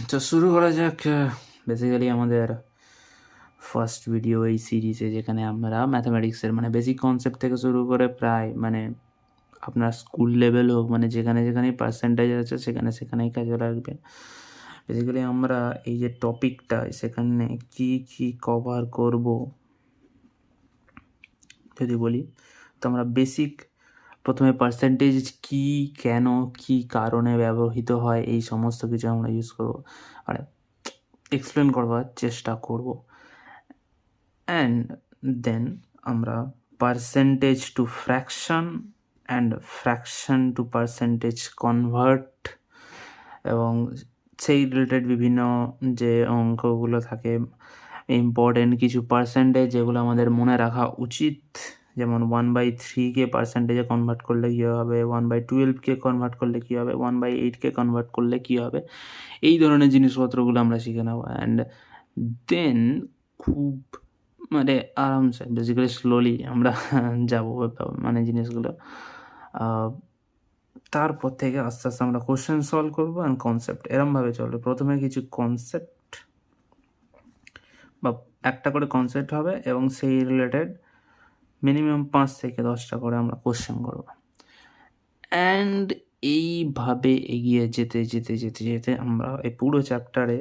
তো শুরু করা যাক বেসিক্যালি আমাদের ফার্স্ট ভিডিও এই সিরিজে, যেখানে আমরা ম্যাথামেটিক্সের মানে বেসিক কনসেপ্ট থেকে শুরু করে প্রায় মানে আপনার স্কুল লেভেল হোক, মানে যেখানে যেখানেই পার্সেন্টেজ আছে সেখানে সেখানেই কাজে লাগবে। বেসিক্যালি আমরা এই যে টপিকটা সেখানে কি কি কভার করব যদি বলি, তো আমরা বেসিক প্রথমে পার্সেন্টেজ কি, কেন, কি কারণে ব্যবহৃত হয়, এই সমস্ত কিছু আমরা ইউজ করবো, মানে এক্সপ্লেন করবার চেষ্টা করব। অ্যান্ড দেন আমরা percentage to fraction and fraction to percentage convert এবং সেই রিলেটেড বিভিন্ন যে অঙ্কগুলো থাকে, ইম্পর্টেন্ট কিছু পার্সেন্টেজ যেগুলো আমাদের মনে রাখা উচিত, যেমন 1/3কে পার্সেন্টেজে কনভার্ট করলে কী হবে, 1/12কে কনভার্ট করলে কী হবে, 1/8কে কনভার্ট করলে কী হবে, এই ধরনের জিনিসপত্রগুলো আমরা শিখে নেব। অ্যান্ড দেন খুব মানে আরামসে বেসিক্যালি স্লোলি আমরা যাবো মানে জিনিসগুলো, তারপর থেকে আস্তে আস্তে আমরা কোশ্চেন সলভ করবো অ্যান্ড কনসেপ্ট এরমভাবে চলবে। প্রথমে কিছু কনসেপ্ট বা একটা করে কনসেপ্ট হবে এবং সেই রিলেটেড মিনিমাম 5 থেকে 10টা করে আমরা কোশ্চেন করব। অ্যান্ড এইভাবে এগিয়ে যেতে যেতে যেতে যেতে আমরা এই পুরো চ্যাপ্টারে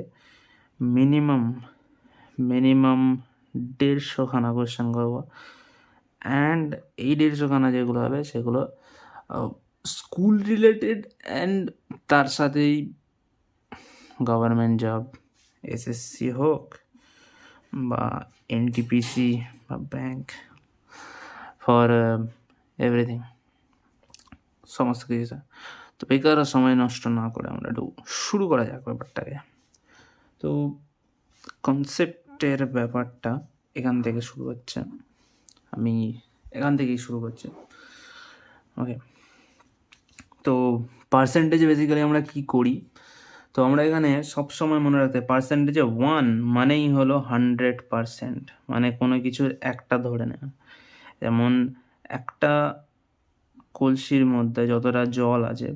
মিনিমাম 150খানা কোশ্চেন করবো। অ্যান্ড এই 150খানা যেগুলো হবে সেগুলো স্কুল রিলেটেড অ্যান্ড তার সাথেই গভর্নমেন্ট জব, এসএসসি হোক বা এনটিপিসি বা ব্যাংক, ফর এভরিথিং, সমস্ত কিছু। তো বেকার সময় নষ্ট না করে আমরা একটু শুরু করা যাক ব্যাপারটাকে। তো কনসেপ্টের ব্যাপারটা এখান থেকে শুরু হচ্ছে, আমি এখান থেকেই শুরু করছি। ওকে, তো পার্সেন্টেজে বেসিক্যালি আমরা কি করি, তো আমরা এখানে সবসময় মনে রাখতে পার্সেন্টেজে 1 মানেই হলো 100%, মানে কোনো কিছুর একটা ধরে নেওয়া। যেমন একটা কলসির মধ্যে যতটা জল আছে,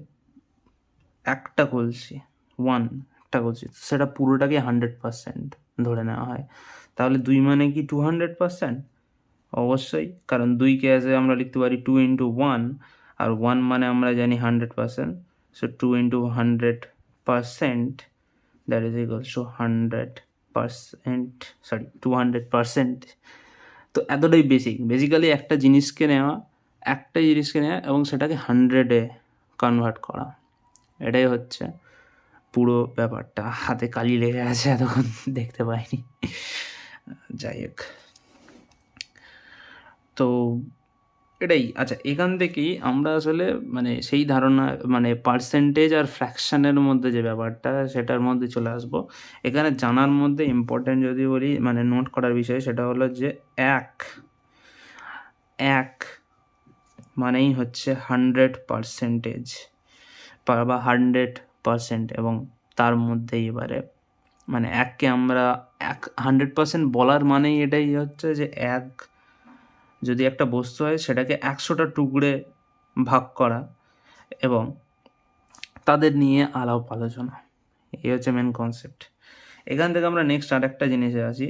একটা কলসি একটা কলসি, সেটা পুরোটাকে 100% ধরে নেওয়া হয়। তাহলে 2 মানে কি 200%? অবশ্যই, কারণ 2কে অ্যাজে আমরা লিখতে পারি 2 × 1, আর 1 মানে আমরা জানি 100%, so 2 × 100%, that is equals to 100%, sorry 200%। তো এতটাই বেসিক্যালি একটা জিনিসকে নেওয়া এবং সেটাকে 100-এ কনভার্ট করা, এটাই হচ্ছে পুরো ব্যাপারটা। হাতে কালি লেগে আছে, এতক্ষণ দেখতে পাইনি, যাই হোক। তো এটাই। আচ্ছা, এখান থেকেই আমরা আসলে মানে সেই ধারণা, মানে পার্সেন্টেজ আর ফ্র্যাকশানের মধ্যে যে ব্যাপারটা, সেটার মধ্যে চলে আসবো। এখানে জানার মধ্যে ইম্পর্ট্যান্ট যদি বলি, মানে নোট করার বিষয়, সেটা হলো যে এক মানেই হচ্ছে 100% বা 100%, এবং তার মধ্যেই এবারে মানে এককে আমরা 100% বলার মানেই এটাই হচ্ছে যে যদি একটা বস্তু হয় সেটাকে 100টা টুকরে ভাগ করা এবং তাদের নিয়ে আলাপ আলোচনা, এই হচ্ছে মেন কনসেপ্ট। এখান থেকে আমরা নেক্সট আর একটা জিনিসে আসি,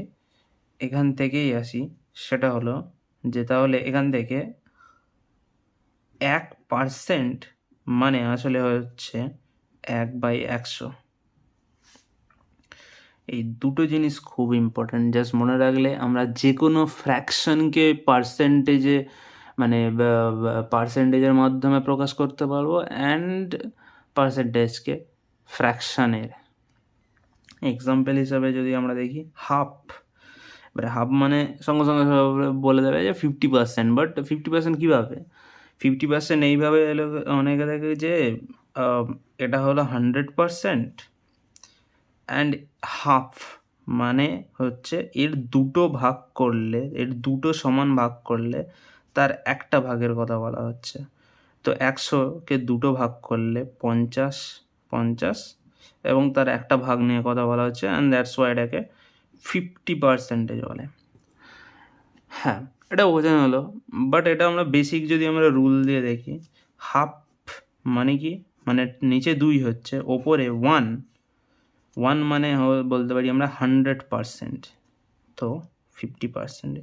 সেটা হলো যে তাহলে এখান থেকে 1% মানে আসলে হচ্ছে 1/100। এই দুটো জিনিস খুব ইম্পর্ট্যান্ট, জাস্ট মনে রাখলে আমরা যে কোনো ফ্র্যাকশনকে পার্সেন্টেজে মানে পার্সেন্টেজের মাধ্যমে প্রকাশ করতে পারবো, অ্যান্ড পার্সেন্টেজকে ফ্র্যাকশানের। এক্সাম্পল হিসাবে যদি আমরা দেখি হাফ, এবারে হাফ মানে সঙ্গে সঙ্গে বলে দেবে যে 50%, বাট 50% কীভাবে? 50% এইভাবে অনেকে দেখে যে এটা হলো 100%, অ্যান্ড হাফ মানে হচ্ছে এর দুটো সমান ভাগ করলে তার একটা ভাগের কথা বলা হচ্ছে। তো 100কে দুটো ভাগ করলে 50 এবং তার একটা ভাগ নিয়ে কথা বলা হচ্ছে, অ্যান্ড দ্যাটস ওয়াই এটাকে 50% বলে। হ্যাঁ, এটা বোঝানো হলো, বাট এটা আমরা বেসিক যদি আমরা রুল দিয়ে দেখি, হাফ মানে কি, মানে নিচে 2 হচ্ছে, ওপরে 1, 1 মানে বলতে পারি আমরা 100%, তো 50%,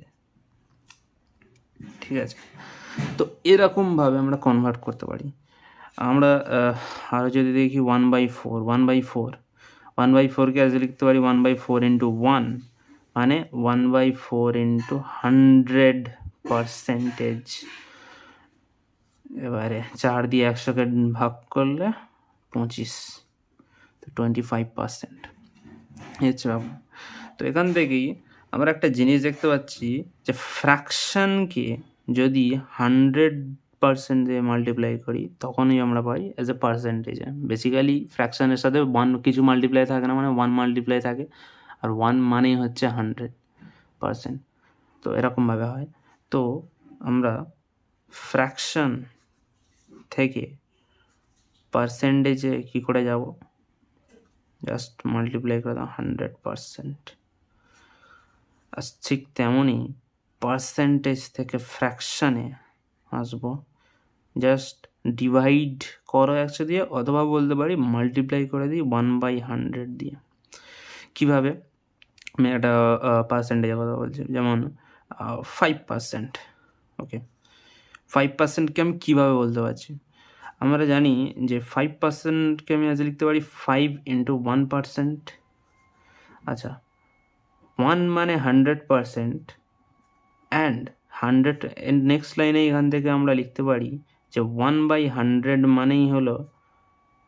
ঠিক আছে। তো এরকমভাবে আমরা কনভার্ট করতে পারি। আমরা আরও যদি দেখি 1/4, 1/4কে আজ লিখতে পারি 1/4 ইন্টু 1, মানে 1/4 ইন্টু 100%। এবারে 4 দিয়ে 100কে ভাগ করলে 25, তো 25% হচ্ছে ব্যাপার। তো এখান থেকেই আমরা একটা জিনিস দেখতে পাচ্ছি যে ফ্র্যাকশনকে যদি 100% দিয়ে মাল্টিপ্লাই করি তখনই আমরা পাই অ্যাজ এ পার্সেন্টেজে। বেসিক্যালি ফ্র্যাকশনের সাথে 1 কিছু মাল্টিপ্লাই থাকে না, মানে 1 মাল্টিপ্লাই থাকে, আর 1 মানেই হচ্ছে 100%। তো এরকমভাবে হয়। তো আমরা ফ্র্যাকশন থেকে পার্সেন্টেজে কী করে যাব, জাস্ট মাল্টিপ্লাই করে দাও 100%। আর ঠিক তেমনই পার্সেন্টেজ থেকে ফ্র্যাকশানে আসবো, জাস্ট ডিভাইড করো 100 দিয়ে, অথবা বলতে পারি মাল্টিপ্লাই করে দিই 1/100 দিয়ে। কীভাবে? আমি একটা পার্সেন্টেজের কথা বলছি, যেমন 5%। ওকে, 5%কে আমি কীভাবে বলতে পারছি? আমরা জানি যে 5%কে আমি আজ লিখতে পারি 5 ইন্টু 1%। আচ্ছা, 1 মানে 100%, অ্যান্ড 100 নেক্সট লাইনে এখান থেকে আমরা লিখতে পারি যে 1/100 মানেই হলো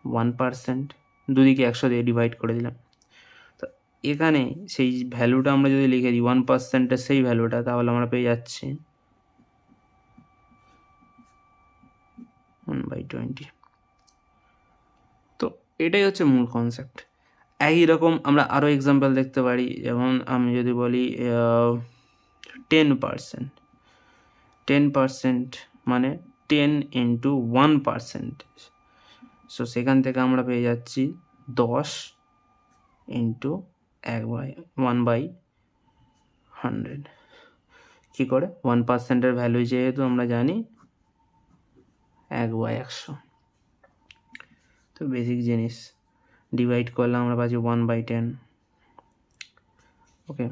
1%। দুদিকে 100 দিয়ে ডিভাইড করে দিলাম। তো এখানে সেই ভ্যালুটা আমরা যদি লিখে দিই 1%-এর সেই ভ্যালুটা, তাহলে আমরা পেয়ে যাচ্ছি 1/20। তো এটাই হচ্ছে মূল কনসেপ্ট। একই রকম আমরা আরও এক্সাম্পল দেখতে পারি, যেমন আমি যদি বলি 10% মানে 10 ইন্টু 1%। সো সেখান থেকে আমরা পেয়ে যাচ্ছি 10 ইন্টু 1/100। কী করে? 1%-এর ভ্যালু যেহেতু আমরা জানি 1/100। তো বেসিক জিনিস, ডিভাইড করলে আমরা পাচ্ছি 1/10। ওকে,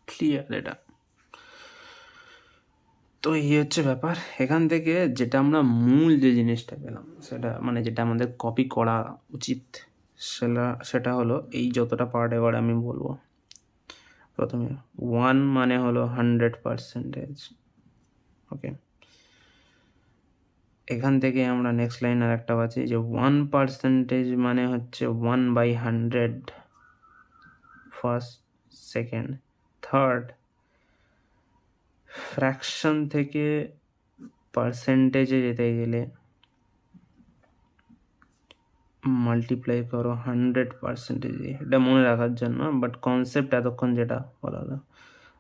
ক্লিয়ার এটা? তো এই হচ্ছে ব্যাপার। এখান থেকে যেটা আমরা মূল যে জিনিসটা পেলাম, সেটা মানে যেটা আমাদের কপি করা উচিত, সেটা হলো এই যতটা পার্ট এবার আমি বলবো। প্রথমে 1 মানে হলো 100%। ওকে, এখান থেকে আমরা নেক্সট লাইন আর একটা পাচ্ছি যে 1% মানে হচ্ছে 1/100, ফার্স্ট, সেকেন্ড, থার্ড। ফ্র্যাকশন থেকে পার্সেন্টেজে যেতে গেলে মাল্টিপ্লাই করো 100% দিয়ে, এটা মনে রাখার জন্য, বাট কনসেপ্ট এতক্ষণ যেটা বলা হলো।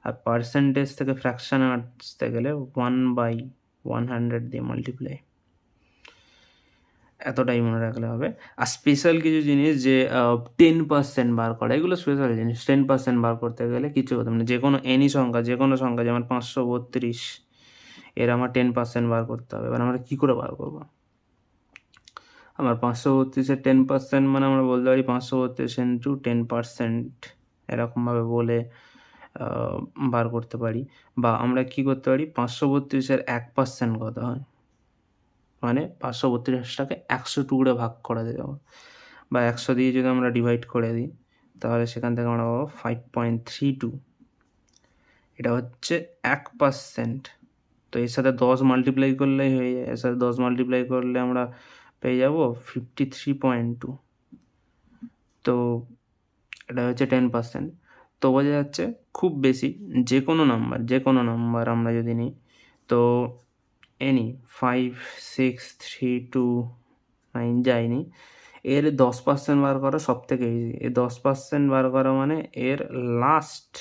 আর পার্সেন্টেজ থেকে ফ্র্যাকশানে আসতে গেলে 1/100 দিয়ে মাল্টিপ্লাই, এতটাই মনে রাখলে হবে। আর স্পেশাল কিছু জিনিস যে 10% বার করা, এগুলো স্পেশাল জিনিস। 10% বার করতে গেলে কিছু হতে মানে যে কোনো এনি সংখ্যা, যে কোনো সংখ্যা, যেমন 532, এর আমার 10% বার করতে হবে। এবার আমরা কী করে বার করবো? আমার 532-এর 10% মানে আমরা বলতে পারি 532 ইন্টু 10%, এরকমভাবে বলে বার করতে পারি। বা আমরা কি করতে পারি, 532-এর 1% কত হয়, মানে 532টাকে 100 টুকরো ভাগ করে দেবো, বা 100 দিয়ে যদি আমরা ডিভাইড করে দিই, তাহলে সেখান থেকে আমরা পাবো 5.32। এটা হচ্ছে 1%। তো এর সাথে 10 মাল্টিপ্লাই করলেই হয়ে যায়, এর সাথে 10 মাল্টিপ্লাই করলে আমরা পেয়ে যাব 53.2। তো এটা হচ্ছে 10%। তো বোঝা যাচ্ছে খুব বেশি যে কোনো নাম্বার আমরা যদি নিই, তো এনি 5, 6, 3, 2, 9 যায়নি, এর 10% বার করা সব থেকে ইজি। এর 10% বার করা মানে এর লাস্ট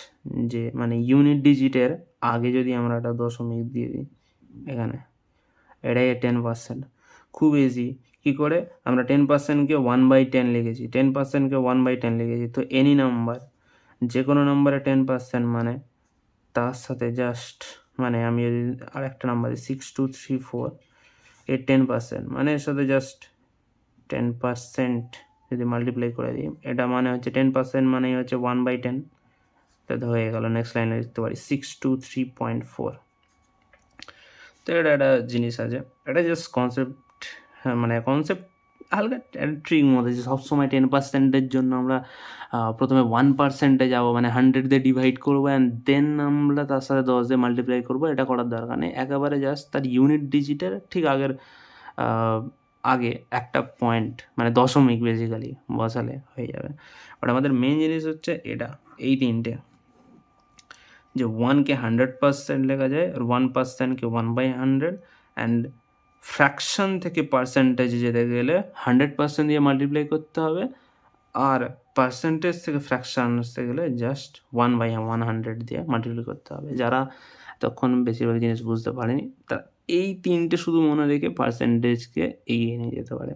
যে মানে ইউনিট ডিজিটের আগে যদি আমরা একটা দশমিক দিয়ে দিই এখানে, এটাই 10%। খুব ইজি। কী করে? আমরা 10%কে 1/10 লিখেছি, 10%কে 1/10 লিখেছি। তো এনি নাম্বার, যে কোনো নাম্বারে 10% মানে তার সাথে জাস্ট মানে আমি যদি আর একটা নাম্বার 6234, এর 10% মানে এর সাথে জাস্ট 10% যদি মাল্টিপ্লাই করে দিই, এটা মানে হচ্ছে 10% মানেই হচ্ছে 1/10, তাতে হয়ে গেল। নেক্সট লাইনে লিখতে পারি 623.4। তো এটা একটা জিনিস আছে, এটা জাস্ট কনসেপ্ট, মানে কনসেপ্ট হালকা ট্রিক মধ্যে, যে সবসময় 10%-এর জন্য আমরা প্রথমে 1%-এ যাবো, মানে 100 দিয়ে ডিভাইড করবো অ্যান্ড দেন আমরা তার সাথে 10 দিয়ে মাল্টিপ্লাই করবো, এটা করার দরকার নেই। একেবারে জাস্ট তার ইউনিট ডিজিটের ঠিক আগে একটা পয়েন্ট, মানে দশমিক বেসিক্যালি বসালে হয়ে যাবে। বাট আমাদের মেন জিনিস হচ্ছে এটা, এই তিনটে, যে 1কে 100% লেখা যায়, আর 1%কে 1/100, অ্যান্ড ফ্র্যাকশন থেকে পার্সেন্টেজে যেতে গেলে 100% দিয়ে মাল্টিপ্লাই করতে হবে, আর পার্সেন্টেজ থেকে ফ্র্যাকশন আসতে গেলে জাস্ট 1/100 দিয়ে মাল্টিপ্লাই করতে হবে। যারা তখন বেশিরভাগ জিনিস বুঝতে পারেনি, তারা এই তিনটে শুধু মনে রেখে পার্সেন্টেজকে এগিয়ে নিয়ে যেতে পারে।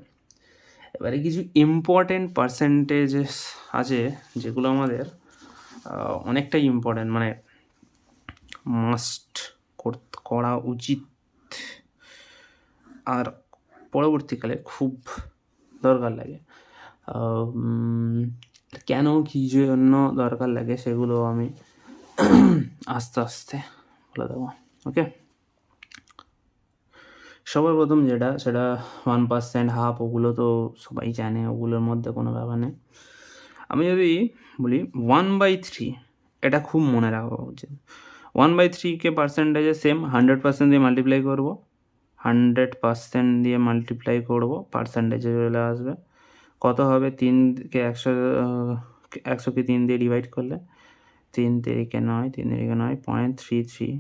এবারে কিছু ইম্পর্টেন্ট পার্সেন্টেজেস আছে যেগুলো আমাদের অনেকটাই ইম্পর্টেন্ট, মানে মাস্ট করা উচিত, আর পরবর্তীকালে খুব দরকার লাগে। কেন কী জন্য দরকার লাগে সেগুলো আমি আস্তে আস্তে বলে দেবো। ওকে, সবার প্রথম যেটা, সেটা 1%, হাফ, ওগুলো তো সবাই জানে, ওগুলোর মধ্যে কোনো ব্যাপার নেই। আমি যদি বলি 1/3, এটা খুব মনে রাখা উচিত। 1/3কে পার্সেন্টেজে সেম 100% দিয়ে মাল্টিপ্লাই করবো, 100% দিয়ে মাল্টিপ্লাই করবো, পার্সেন্টেজে চলে আসবে। কত হবে? 3কে 100কে 3 দিয়ে ডিভাইড করলে 3 3 9, 3 3 9, 0.33,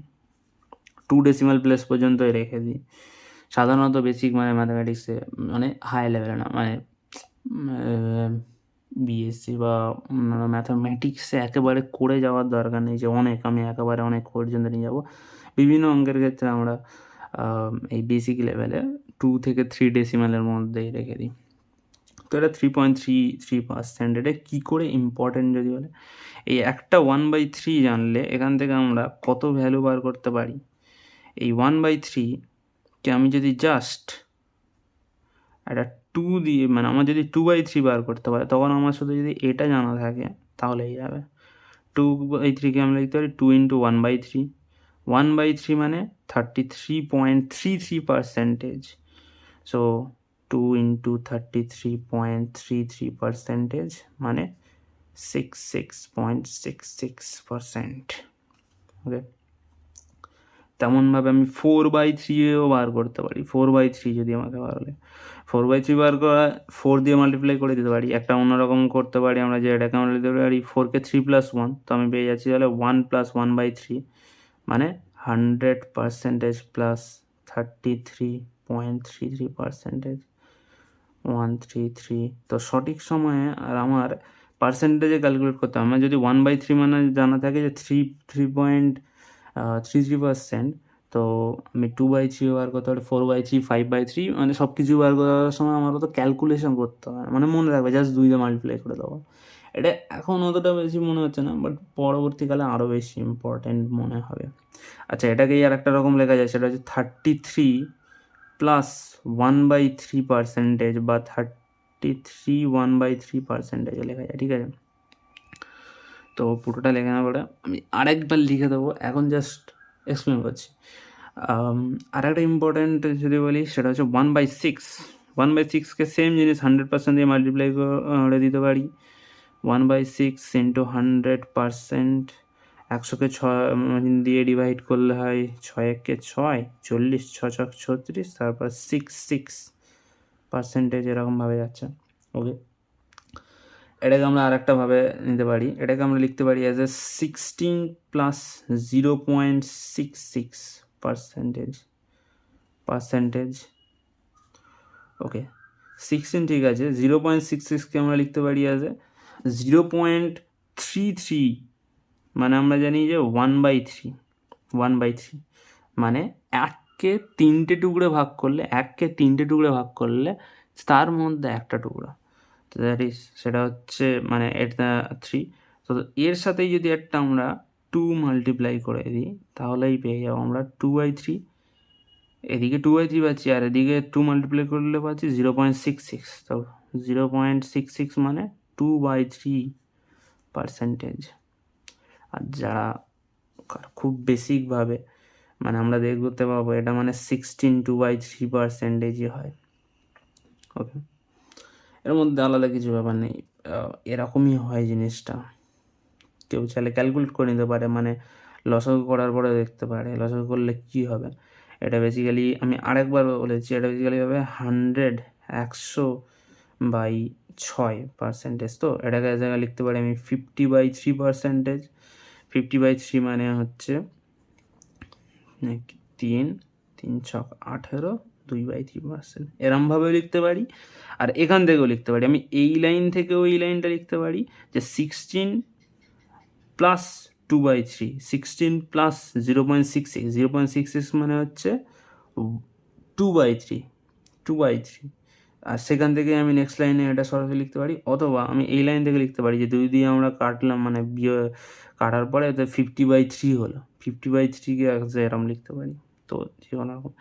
2 ডেসিমাল প্লেস পর্যন্ত রেখে দিই। সাধারণত বেসিক মানে ম্যাথামেটিক্সে, মানে হাই লেভেলে না, মানে বিএসসি বা ম্যাথামেটিক্সে একেবারে করে যাওয়ার দরকার নেই যে আমি একেবারে অনেক পর্যন্ত নিয়ে যাব। বিভিন্ন অঙ্কের ক্ষেত্রে আমরা এই বেসিক লেভেলে 2 থেকে 3 ডেসিমালের মধ্যেই রেখে দিই। তো এটা 3.33%। এটা কী করে ইম্পর্টেন্ট যদি বলে, এই একটা 1/3 জানলে এখান থেকে আমরা কত ভ্যালু বার করতে পারি। এই 1/3কে আমি যদি জাস্ট একটা 2 দিয়ে, মানে আমার যদি 2/3 বার করতে পারে, তখন আমার শুধু যদি এটা জানা থাকে তাহলেই যাবে। 2/3কে আমরা লিখতে পারি 2 × 1/3। 1/3 মানে 33.33%। সো 2 × 33.33% মানে 66.66%। ওকে, তেমনভাবে আমি 4/3-এও বার করতে পারি। 4/3 যদি আমাকে বার হলে 4/3 বার করা, 4 দিয়ে মাল্টিপ্লাই করে দিতে পারি। একটা অন্যরকম করতে পারি আমরা, যে এটাকে আমরা লিখতে পারি 4কে 3 + 1, তো আমি পেয়ে যাচ্ছি তাহলে 1 + 1/3 মানে 100% প্লাস 33.33%, 133। তো সঠিক সময়ে আর আমার পার্সেন্টেজে ক্যালকুলেট করতে হবে। আমার যদি 1/3 মানে জানা থাকে যে 3.33%, তো আমি 2/3 বার করতে পারি, 4/3, 5/3, মানে সব কিছু বার করার সময় আমার তো ক্যালকুলেশন করতে হবে, মানে মনে রাখবে জাস্ট 2 দিয়ে মাল্টিপ্লাই করে দেবো। এটা এখন অতটা বেশি মনে হচ্ছে না, বাট পরবর্তীকালে আরও বেশি ইম্পর্টেন্ট মনে হবে। আচ্ছা, এটাকেই আর একটা রকম লেখা যায়, সেটা হচ্ছে 33 + 1/3% বা 33 1/3% লেখা যায়। ঠিক আছে, তো পুরোটা লেখা না পড়ে আমি আরেকবার লিখে দেবো, এখন জাস্ট এক্সপ্লেন করছি। আর একটা ইম্পর্টেন্ট যদি বলি, সেটা হচ্ছে 1/6। 1/6কে সেম জিনিস 100% দিয়ে মাল্টিপ্লাই করে দিতে পারি। 1/6 × 100%, 100কে 6 দিয়ে ডিভাইড করলে হয় 6 × 1 = 6, 40, 6 × 6 = 36, তারপর 66% এরকমভাবে যাচ্ছে। ওকে, এটাকে আমরা আরেকটাভাবে নিতে পারি, এটাকে আমরা লিখতে পারি অ্যাজ এ 16 + 0.66%। ওকে, 16 ঠিক আছে, 0.66কে আমরা লিখতে পারি অ্যাজ এ 0.33, মানে আমরা জানি যে 1/3 মানে 1কে 3টে টুকরো ভাগ করলে তার মধ্যে একটা টুকরা, তো দ্যাট ইজ, সেটা হচ্ছে মানে এটা 3। তো এর সাথেই যদি একটা আমরা 2 মাল্টিপ্লাই করে দিই, তাহলেই পেয়ে যাবো আমরা 2/3। এদিকে 2/3 পাচ্ছি, আর এদিকে 2 মাল্টিপ্লাই করলে পাচ্ছি 0.66। তো 0.66 মানে 2/3%। আর যারা খুব বেসিকভাবে মানে আমরা দেখতে পাবো এটা মানে 16 2/3%ই হয়। ওকে, এর মধ্যে আলাদা কিছু ব্যাপার নেই, এরকমই হয় জিনিসটা। কেউ চাইলে ক্যালকুলেট করে নিতে পারে, মানে লসাগু করার পরে দেখতে পারে লসাগু করলে কী হবে। এটা বেসিক্যালি আমি আরেকবার বলেছি, এটা বেসিক্যালি হবে 100/6%। তো এটাকে জায়গায় লিখতে পারি আমি 50/3%। 50/3 মানে হচ্ছে 3 3 ছক 18, 2/3%। এরমভাবেও লিখতে পারি, আর এখান থেকেও লিখতে পারি। আমি এই লাইন থেকেও এই লাইনটা লিখতে পারি যে 16 প্লাস 2/3, 16 প্লাস 0.66, 0.66 মানে হচ্ছে 2/3, 2/3। আর সেখান থেকে আমি নেক্সট লাইনে এটা সরাসরি লিখতে পারি, অথবা আমি এই লাইন থেকে লিখতে পারি যে 2 দিয়ে আমরা কাটলাম, মানে কাটার পরে 50/3 হলো। 50/3কে এরকম লিখতে পারি। তো যে কোনো রকম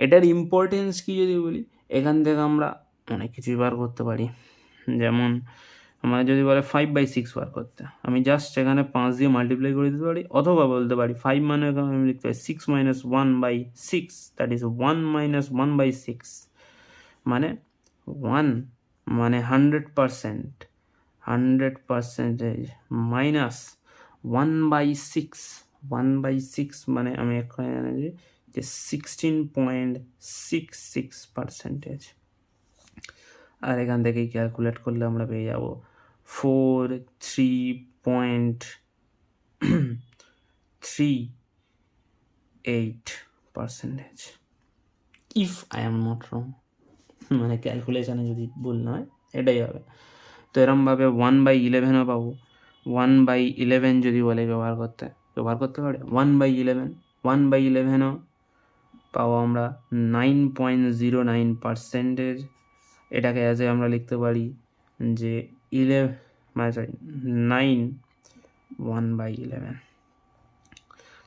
এটার ইম্পর্টেন্স কী যদি বলি, এখান থেকে আমরা অনেক কিছুই বার করতে পারি। যেমন আমার যদি বলে 5/6 বার করতে, আমি জাস্ট এখানে 5 দিয়ে মাল্টিপ্লাই করে দিতে পারি, অথবা বলতে পারি 5 মানে আমি লিখতে পারি 6 - 1/6, দ্যাট ইজ 1 - 1/6, মানে 1 মানে 100%, 100% মাইনাস 1/6, 1/6 মানে আমি এখানে জানি যে 16.66%। আর এখান থেকেই ক্যালকুলেট করলে আমরা পেয়ে যাব 43.38%, if I am not wrong, মানে ক্যালকুলেশানে যদি ভুল না হয় এটাই হবে। তো এরমভাবে 1/11ও পাবো। 1/11 যদি বলে ব্যবহার করতে পারে 1/11, 1/11ও পাবো আমরা 9.09%। এটাকে অ্যাজে আমরা লিখতে পারি যে 9 1/11।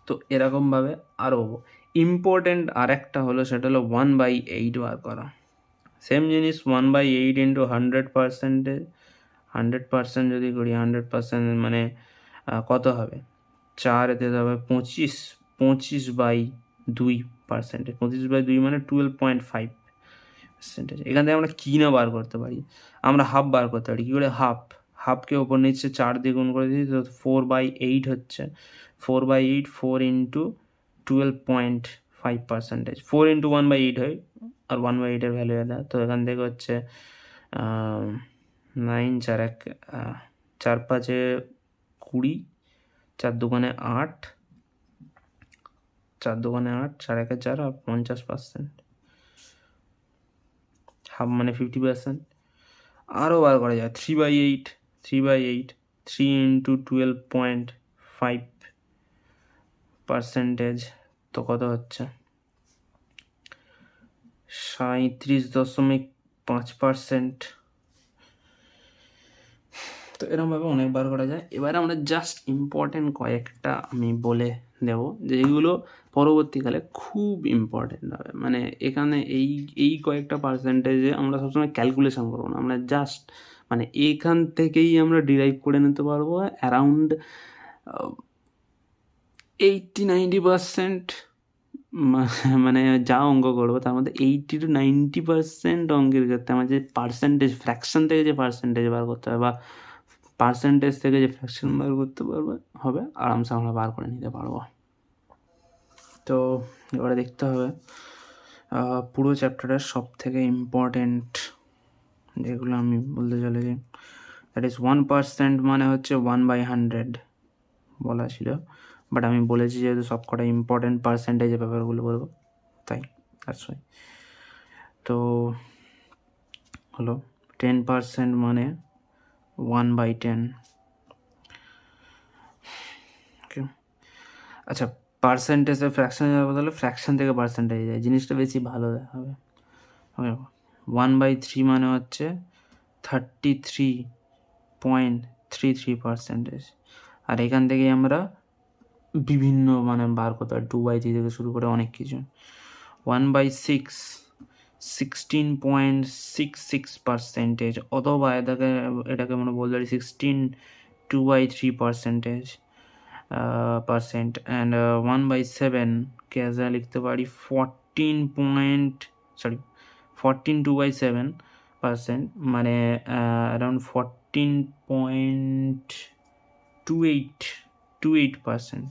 তো এরকমভাবে আরও ইম্পর্টেন্ট আরেকটা হলো, সেটা হলো 1/8 বার করা। সেম জিনিস 1/8 ইন্টু 100%, 100% যদি করি 100% মানে কত হবে, 4 এতে হবে 25, 25/2%। 25/2 মানে 12.5%। এখান থেকে আমরা কী না বার করতে পারি, আমরা হাফ বার করতে পারি। কী করে হাফকে ওপর নিচে 4 দিয়ে গুণ করে দিই, তো 4/8 হচ্ছে। 4/8, 4 ইন্টু 12.5%, 4 ইন্টু 1/8 হয়, আর 1/8-এর ভ্যালু এটা। তো এখান থেকে হচ্ছে 9, 4 1 4 5 20, 4 2 8, 4 2 8, 4 1 4, আর 50%, হাফ মানে 50%। আরও বার করা যায় 3/8, 3/8, 3 ইন্টু 12.5%, তো কত হচ্ছে 37.5%। তো এরকমভাবে অনেকবার করা যায়। এবারে আমরা জাস্ট ইম্পর্টেন্ট কয়েকটা আমি বলে দেব, যেগুলো পরবর্তীকালে খুব ইম্পর্টেন্ট হবে। মানে এখানে এই কয়েকটা পার্সেন্টেজে আমরা সবসময় ক্যালকুলেশন করবো না, আমরা জাস্ট মানে এখান থেকেই আমরা ডিরাইভ করে নিতে পারবো অ্যারাউন্ড 80-90%। মানে যা অঙ্ক করবো তার মধ্যে 80 to 90% অঙ্কের ক্ষেত্রে আমার যে পার্সেন্টেজ, ফ্র্যাকশন থেকে যে পার্সেন্টেজ বার করতে হবে, বা পার্সেন্টেজ থেকে যে ফ্র্যাকশন বার করতে হবে আরামসে আমরা বার করে নিতে পারবো। তো এবারে দেখতে হবে পুরো চ্যাপ্টারের সব থেকে ইম্পর্টেন্ট যেগুলো আমি বলতে চলেছি, দ্যাট ইজ 1% মানে হচ্ছে 1/100 বলা ছিল, বাট আমি বলেছি যেহেতু সব কটা ইম্পর্টেন্ট পার্সেন্টেজের ব্যাপারগুলো বলবো, তাই দ্যাটস ওয়াই। তো হলো 10% মানে 1/10। ওকে, আচ্ছা, পার্সেন্টেজে ফ্র্যাকশানে যাবো, তাহলে ফ্র্যাকশান থেকে পার্সেন্টেজ যায়, জিনিসটা বেশি ভালো দেখাবে। ওকে, 1/3 মানে হচ্ছে 33.33%। আর এখান থেকেই আমরা বিভিন্ন মানে বার করতে পারি, 2/3 থেকে শুরু করে অনেক কিছু। 1/6 16.66%, অথবা এটাকে আমরা বলতে পারি 16/2/3% অ্যান্ড 1/7 কে অ্যাজ লিখতে পারি 14/2/7%, মানে অ্যারাউন্ড 14.28%।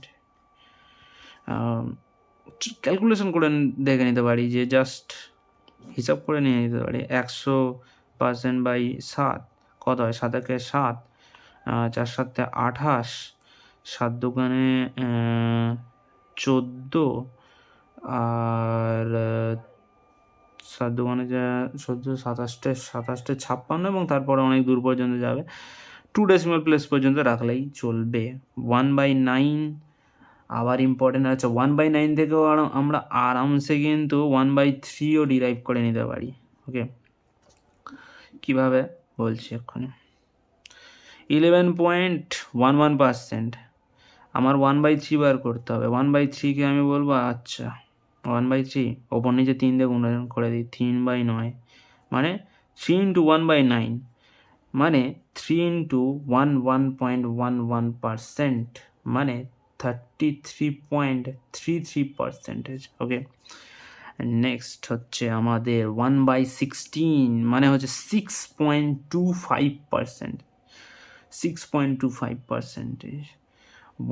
ক্যালকুলেশন করে দেখে নিতে পারি, যে জাস্ট হিসাব করে নিয়ে নিতে পারি 100%/7 কত হয়, 7 একে 7, 4 7 28, 7 দোকানে 14, আর 7 দোকানে যা 14 27 56, এবং তারপরে অনেক দূর পর্যন্ত যাবে, 2 ডেসিমাল প্লেস পর্যন্ত রাখলেই চলবে। 1/9 আবার ইম্পর্টেন্ট আছে, 1/9 থেকেও আমরা আরামসে কিন্তু 1/3ও ডিরাইভ করে নিতে পারি। ওকে, কীভাবে বলছি এক্ষুনি। 11.11%, আমার 1/3 বার করতে হবে। 1/3কে আমি বলবো, আচ্ছা 1/3 ওপর নিচে 3 দিয়ে গুণ করে দিই, 3/9, মানে 3 × 1/9, মানে 3 × 11.11%, মানে 33.33%। ওকে, নেক্সট হচ্ছে আমাদের 1/16, মানে হচ্ছে 6.25%, 6.25%।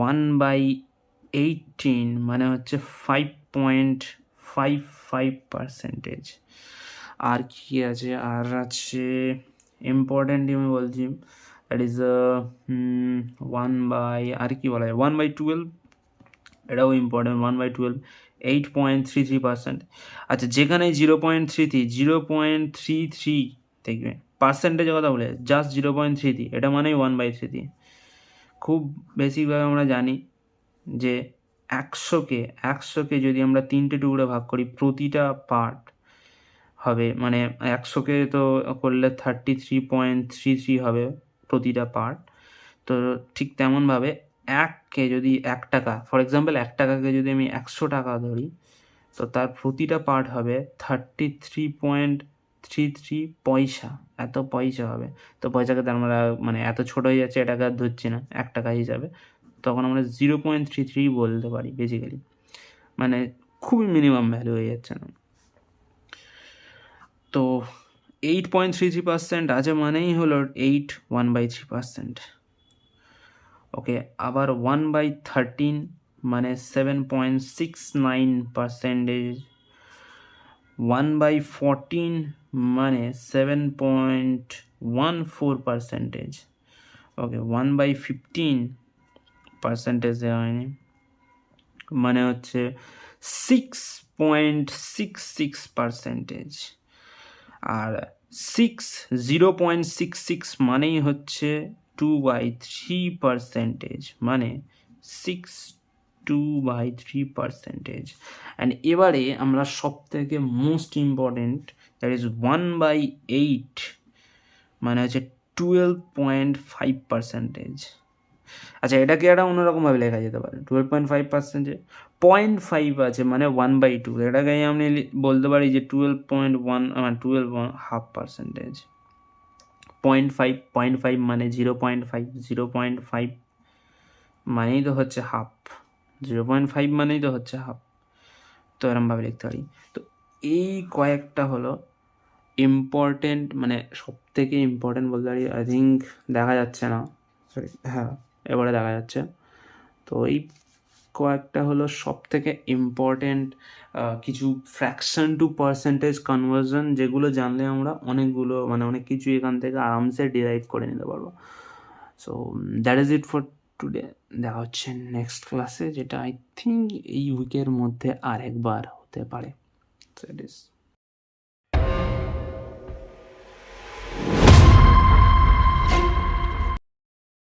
1/18 মানে হচ্ছে 5.55%। আর কি আছে, আর আছে ইম্পর্টেন্ট আমি বলছি, দ্যাট ইজ আর কি বলা যায়, 1/12, এটাও ইম্পর্টেন্ট। 1/12 8.33%। আচ্ছা, যেখানে 0.33 দেখবে, পার্সেন্টেজের কথা বলে জাস্ট 0.33, এটা মানেই 1/3। খুব বেসিকভাবে আমরা জানি যে 100কে যদি আমরা 3টে টুকরো ভাগ করি, প্রতিটা পার্ট হবে, মানে 100কে তো করলে 33.33 হবে প্রতিটা পার্ট। তো ঠিক তেমনভাবে 1কে যদি 1 টাকা, ফর এক্সাম্পল 1 টাকাকে যদি আমি 100 টাকা ধরি, তো তার প্রতিটা পার্ট হবে 33.33 পয়সা, এত পয়সা হবে। তো পয়সাকে তার মানে এত ছোট হয়ে যাচ্ছে, এটাকে আর ধরছি না 1 টাকা হিসাবে, তখন আমরা 0.33 বলতে পারি বেসিক্যালি, মানে খুবই মিনিমাম ভ্যালু হয়ে যাচ্ছে না। তো 8.33% আছে, মানেই হলো 8 1/3%। ওকে, আবার 1/13 মানে 7.69%, 1/14 মানে 7.14%। ওকে, 1/15% হয়নি, মানে হচ্ছে 6.66%। আর 0.66 মানেই হচ্ছে 2/3%, মানে 2/3%। অ্যান্ড এবারে আমরা সব থেকে মোস্ট ইম্পর্টেন্ট, দ্যাট ইজ 1/8, মানে হচ্ছে 12.5%। আচ্ছা, এটাকে একটা অন্যরকমভাবে লেখা যেতে পারে, 12.5%, 0.5 আছে মানে 1/2, এটাকে আমি বলতে পারি যে 12.5%। 0.5 মানে 0.5, 0.5 মানেই তো হচ্ছে হাফ, 0.5 মানেই তো হচ্ছে হাফ, তো এরমভাবে লিখতে পারি। তো এই কয়েকটা হলো ইম্পর্টেন্ট, মানে সব থেকে ইম্পর্টেন্ট বলতে পারি। আই থিঙ্ক দেখা যাচ্ছে না, সরি, হ্যাঁ এবারে দেখা যাচ্ছে। তো এই কয়েকটা হলো সব থেকে ইম্পর্টেন্ট কিছু ফ্র্যাকশন টু পার্সেন্টেজ কনভার্সন, যেগুলো জানলে আমরা অনেকগুলো, মানে অনেক কিছু এখান থেকে আরামসে ডিরাইভ করে নিতে পারবো। So that is it for today. দেখা হচ্ছে নেক্সট ক্লাসে, যেটা আই থিঙ্ক এই উইকের মধ্যে আরেকবার হতে পারে। So it is.